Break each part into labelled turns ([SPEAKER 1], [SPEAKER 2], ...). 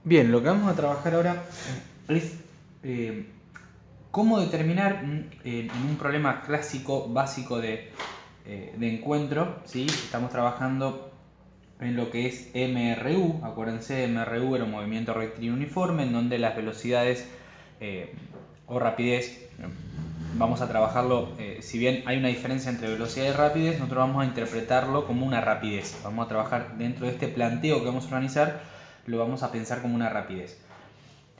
[SPEAKER 1] Bien, lo que vamos a trabajar ahora es cómo determinar en un problema clásico, básico de encuentro, ¿sí? Estamos trabajando en lo que es MRU. Acuérdense, MRU era un movimiento rectilíneo uniforme en donde las velocidades o rapidez, vamos a trabajarlo, si bien hay una diferencia entre velocidad y rapidez, nosotros vamos a interpretarlo como una rapidez. Vamos a trabajar dentro de este planteo que vamos a organizar, lo vamos a pensar como una rapidez.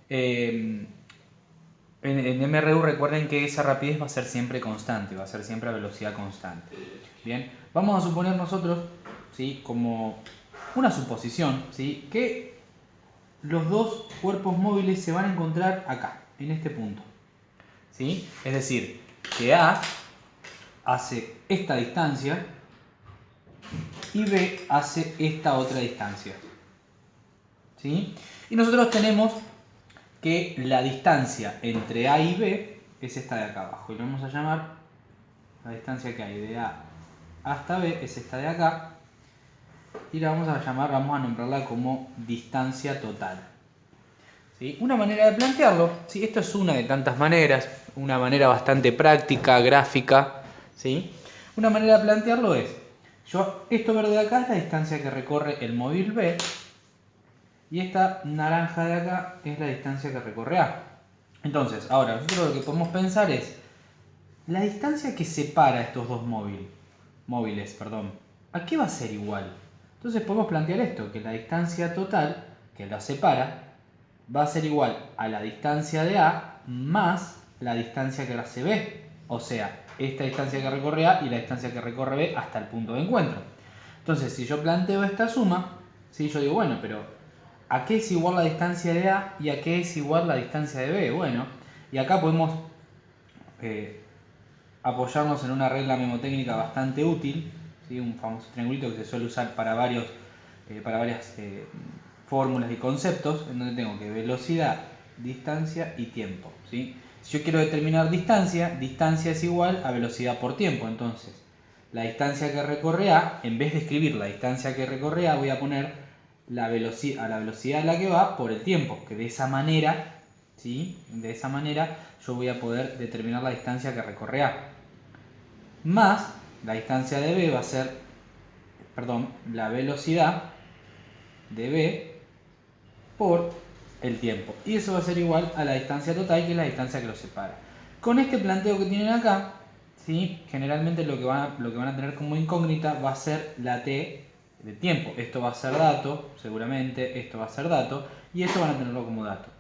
[SPEAKER 1] En MRU recuerden que esa rapidez va a ser siempre constante, va a ser siempre a velocidad constante. Bien, vamos a suponer nosotros, ¿sí? Como una suposición, ¿sí? Que los dos cuerpos móviles se van a encontrar acá, en este punto, ¿sí? Es decir, que A hace esta distancia y B hace esta otra distancia, ¿sí? Y nosotros tenemos que la distancia entre A y B es esta de acá abajo, y lo vamos a llamar, la distancia que hay de A hasta B es esta de acá, y la vamos a llamar, vamos a nombrarla como distancia total. ¿Sí? Una manera de plantearlo, ¿sí? Esto es una de tantas maneras, una manera bastante práctica, gráfica, ¿sí? Una manera de plantearlo es, esto verde de acá es la distancia que recorre el móvil B, y esta naranja de acá es la distancia que recorre A. Entonces, ahora nosotros lo que podemos pensar es la distancia que separa estos dos móviles, ¿a qué va a ser igual? Entonces podemos plantear esto, que la distancia total que la separa va a ser igual a la distancia de A más la distancia que hace B. O sea, esta distancia que recorre A y la distancia que recorre B hasta el punto de encuentro. Entonces, si yo planteo esta suma, ¿sí? Yo digo, bueno, pero ¿a qué es igual la distancia de A y a qué es igual la distancia de B? Bueno, y acá podemos apoyarnos en una regla memotécnica bastante útil, ¿sí? Un famoso triangulito que se suele usar para varias fórmulas y conceptos, en donde tengo que velocidad, distancia y tiempo, ¿sí? Si yo quiero determinar distancia, distancia es igual a velocidad por tiempo. Entonces, la distancia que recorre A, en vez de escribir la distancia que recorre A, voy a poner a la velocidad a la que va por el tiempo, que de esa manera, ¿sí? De esa manera yo voy a poder determinar la distancia que recorre A. Más la distancia de B va a ser, la velocidad de B por el tiempo. Y eso va a ser igual a la distancia total, que es la distancia que los separa. Con este planteo que tienen acá, ¿sí? Generalmente lo que van a tener como incógnita va a ser la t de tiempo. Esto va a ser dato, seguramente, esto va a ser dato, y esto van a tenerlo como dato.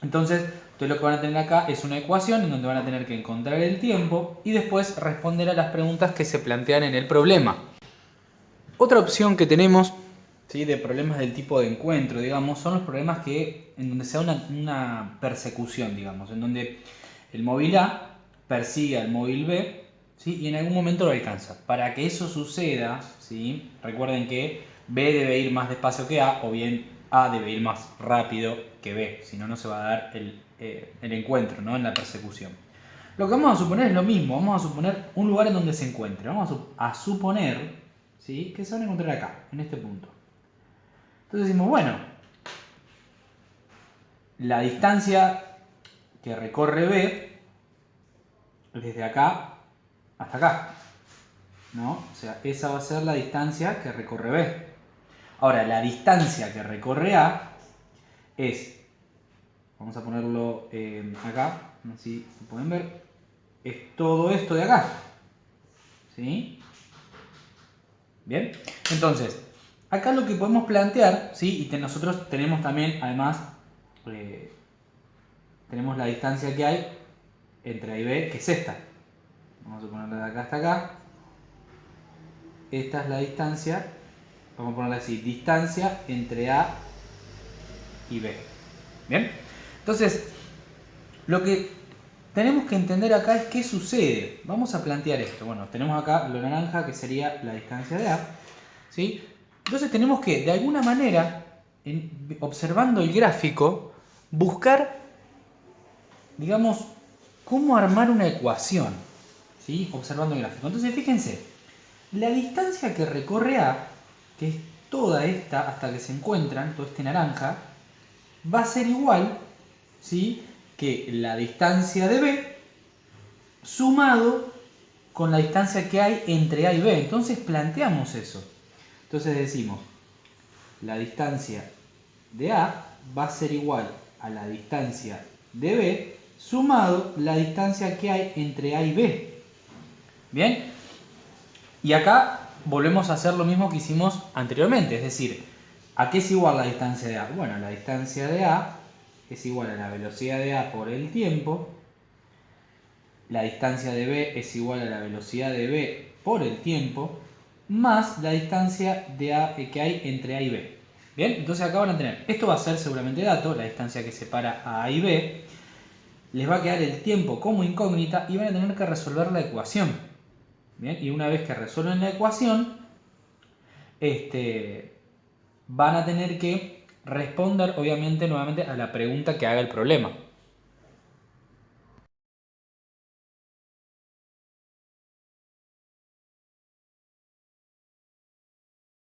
[SPEAKER 1] Entonces, lo que van a tener acá es una ecuación en donde van a tener que encontrar el tiempo y después responder a las preguntas que se plantean en el problema. Otra opción que tenemos, ¿sí? De problemas del tipo de encuentro, digamos, son los problemas en donde se da una persecución, digamos, en donde el móvil A persigue al móvil B, ¿sí? Y en algún momento lo alcanza. Para que eso suceda, ¿sí? Recuerden que B debe ir más despacio que A, o bien A debe ir más rápido que B, si no, no se va a dar el encuentro, ¿no? En la persecución. Lo que vamos a suponer es lo mismo, vamos a suponer un lugar en donde se encuentre. Vamos a suponer, ¿sí? Que se van a encontrar acá, en este punto. Entonces decimos, bueno, la distancia que recorre B desde acá hasta acá, ¿no? O sea, esa va a ser la distancia que recorre B. Ahora, la distancia que recorre A es, vamos a ponerlo acá, así lo pueden ver, es todo esto de acá, ¿sí? Bien, entonces, acá lo que podemos plantear, ¿sí? Y nosotros tenemos también, además, tenemos la distancia que hay entre A y B, que es esta. Vamos a ponerla de acá hasta acá. Esta es la distancia, vamos a ponerla así, distancia entre A y B. Bien, entonces, lo que tenemos que entender acá es qué sucede. Vamos a plantear esto. Bueno, tenemos acá lo naranja, que sería la distancia de A, ¿sí? Entonces tenemos que, de alguna manera, observando el gráfico, buscar, digamos, cómo armar una ecuación, ¿sí? Observando el gráfico. Entonces, fíjense, la distancia que recorre A, que es toda esta hasta que se encuentran, todo este naranja, va a ser igual, ¿sí?, que la distancia de B sumado con la distancia que hay entre A y B. Entonces planteamos eso. Entonces decimos, la distancia de A va a ser igual a la distancia de B sumado la distancia que hay entre A y B. ¿Bien? Y acá volvemos a hacer lo mismo que hicimos anteriormente, es decir, ¿a qué es igual la distancia de A? Bueno, la distancia de A es igual a la velocidad de A por el tiempo, la distancia de B es igual a la velocidad de B por el tiempo, más la distancia de A que hay entre A y B. Bien, entonces acá van a tener, esto va a ser seguramente dato, la distancia que separa a A y B, les va a quedar el tiempo como incógnita y van a tener que resolver la ecuación. Bien, y una vez que resuelven la ecuación, van a tener que responder obviamente nuevamente a la pregunta que haga el problema.